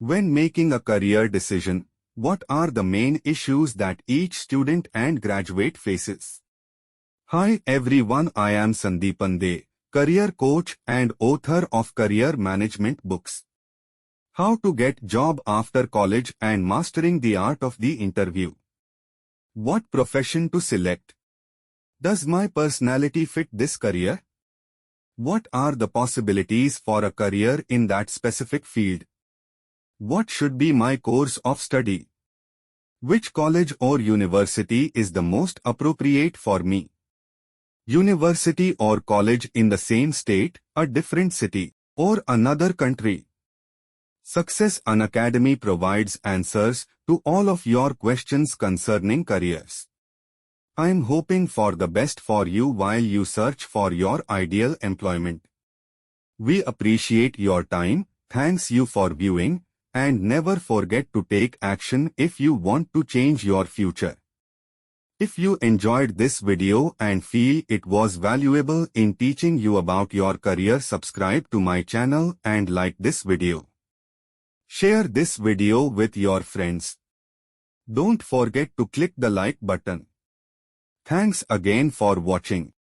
When making a career decision, what are the main issues that each student and graduate faces? Hi everyone, I am Sandeepan De, career coach and author of career management books. How to get job after college and mastering the art of the interview. What profession to select? Does my personality fit this career? What are the possibilities for a career in that specific field? What should be my course of study? Which college or university is the most appropriate for me? University or college in the same state, a different city, or another country? Success Unacademy provides answers to all of your questions concerning careers. I am hoping for the best for you while you search for your ideal employment. We appreciate your time, thanks you for viewing, and never forget to take action if you want to change your future. If you enjoyed this video and feel it was valuable in teaching you about your career, subscribe to my channel and like this video. Share this video with your friends. Don't forget to click the like button. Thanks again for watching.